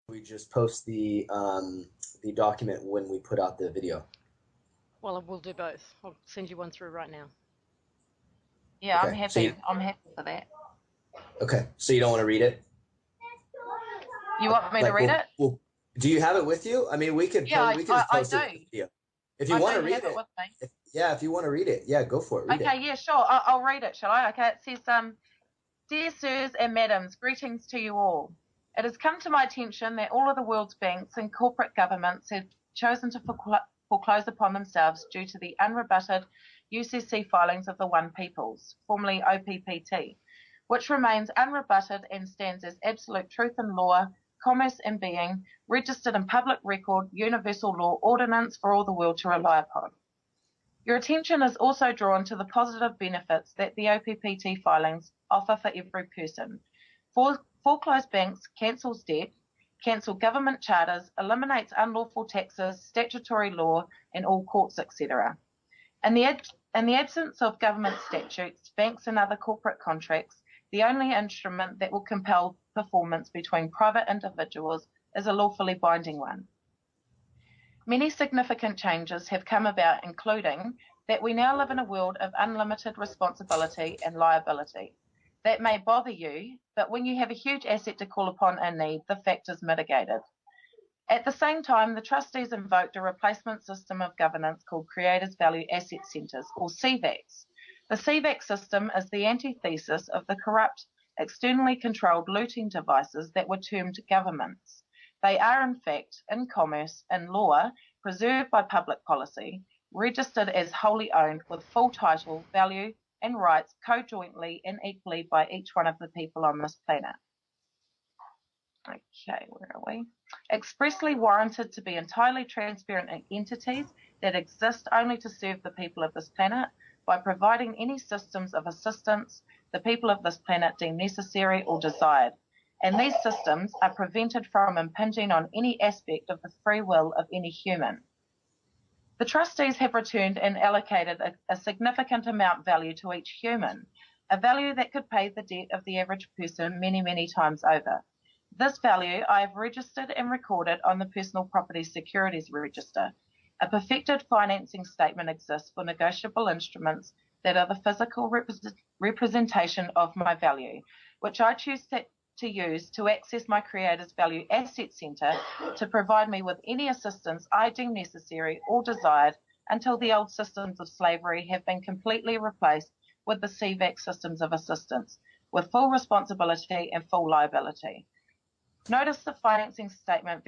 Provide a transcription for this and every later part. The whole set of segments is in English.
We just post the document when we put out the video. Well, we'll do both. I'll send you one through right now. Yeah, I'm Okay. happy. I'm happy for that. Okay. So you don't want to read it? You want me to Like, read well, it? well, do you have it with you? I mean, we could Yeah, we could just I post it with do. the video. If you I want to do read have it it, with me. if you want to read it, yeah, go for it. Read it. Okay, yeah, sure. I'll read it, shall I? Okay, it says, Dear sirs and madams, greetings to you all. It has come to my attention that all of the world's banks and corporate governments have chosen to foreclose upon themselves due to the unrebutted UCC filings of the One Peoples, formerly OPPT, which remains unrebutted and stands as absolute truth in law, commerce and being, registered in public record, universal law ordinance for all the world to rely upon. Your attention is also drawn to the positive benefits that the OPPT filings offer for every person. Foreclosed banks cancels debt, cancel government charters, eliminates unlawful taxes, statutory law, and all courts, etc. In the absence of government statutes, banks and other corporate contracts, the only instrument that will compel performance between private individuals is a lawfully binding one. Many significant changes have come about, including that we now live in a world of unlimited responsibility and liability. That may bother you, but when you have a huge asset to call upon in need, the fact is mitigated. At the same time, the trustees invoked a replacement system of governance called Creators Value Asset Centres, or CVACs. The CVAC system is the antithesis of the corrupt, externally controlled looting devices that were termed governments. They are, in fact, in commerce, in law, preserved by public policy, registered as wholly owned with full title, value, and rights co-jointly and equally by each one of the people on this planet. Okay, where are we? Expressly warranted to be entirely transparent entities that exist only to serve the people of this planet by providing any systems of assistance the people of this planet deem necessary or desired. And these systems are prevented from impinging on any aspect of the free will of any human. The trustees have returned and allocated a significant amount value to each human, a value that could pay the debt of the average person many, many times over. This value I have registered and recorded on the Personal Property Securities Register. A perfected financing statement exists for negotiable instruments that are the physical representation of my value, which I choose to use to access my Creators Value Asset Centre to provide me with any assistance I deem necessary or desired until the old systems of slavery have been completely replaced with the CVAC systems of assistance, with full responsibility and full liability. Notice the financing statement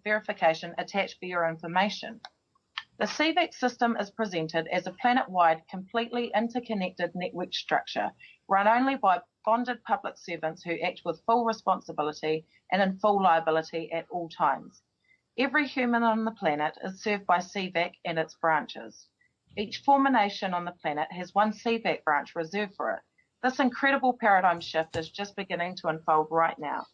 verification attached for your information. The CVAC system is presented as a planet-wide, completely interconnected network structure, run only by bonded public servants who act with full responsibility and in full liability at all times. Every human on the planet is served by CVAC and its branches. Each former nation on the planet has one CVAC branch reserved for it. This incredible paradigm shift is just beginning to unfold right now.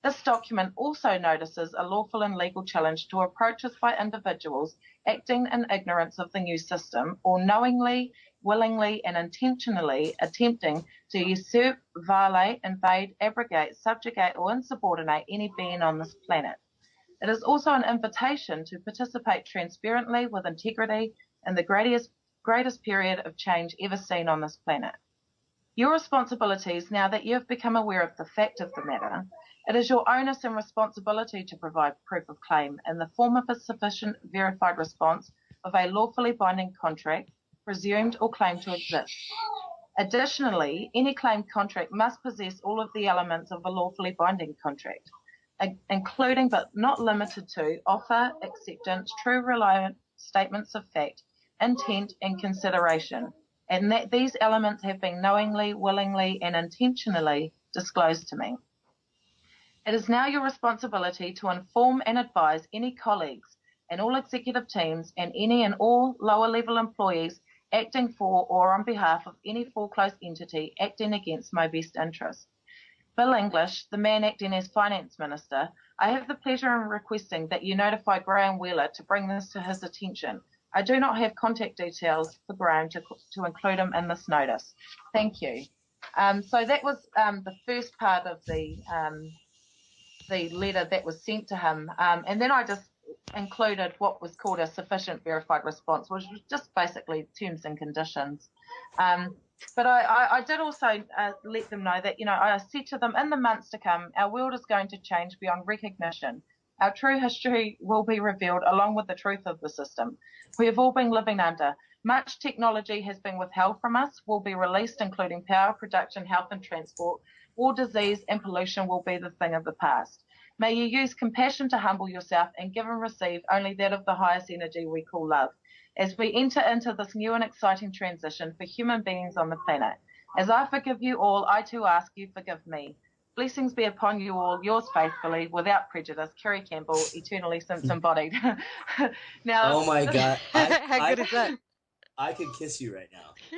This document also notices a lawful and legal challenge to approaches by individuals acting in ignorance of the new system or knowingly, willingly and intentionally attempting to usurp, violate, invade, abrogate, subjugate or insubordinate any being on this planet. It is also an invitation to participate transparently with integrity in the greatest period of change ever seen on this planet. Your responsibilities, now that you have become aware of the fact of the matter, it is your onus and responsibility to provide proof of claim in the form of a sufficient verified response of a lawfully binding contract, presumed or claimed to exist. Additionally, any claimed contract must possess all of the elements of a lawfully binding contract, including but not limited to offer, acceptance, true reliant statements of fact, intent and consideration, and that these elements have been knowingly, willingly and intentionally disclosed to me. It is now your responsibility to inform and advise any colleagues and all executive teams and any and all lower level employees acting for or on behalf of any foreclosed entity acting against my best interest. Bill English, the man acting as Finance Minister, I have the pleasure in requesting that you notify Graham Wheeler to bring this to his attention. I do not have contact details for Graham to include him in this notice. Thank you. So that was the first part of the the letter that was sent to him. And then I just included what was called a sufficient verified response, which was just basically terms and conditions. But I did also let them know that, I said to them, in the months to come, our world is going to change beyond recognition. Our true history will be revealed along with the truth of the system we have all been living under. Much technology has been withheld from us, will be released, including power, production, health, and transport. War, disease, and pollution will be the thing of the past. May you use compassion to humble yourself and give and receive only that of the highest energy we call love. As we enter into this new and exciting transition for human beings on the planet, as I forgive you all, I too ask you forgive me. Blessings be upon you all, yours faithfully, without prejudice, Kiri Campbell, eternally since embodied. Now, Oh my God. How good is that? I could kiss you right now.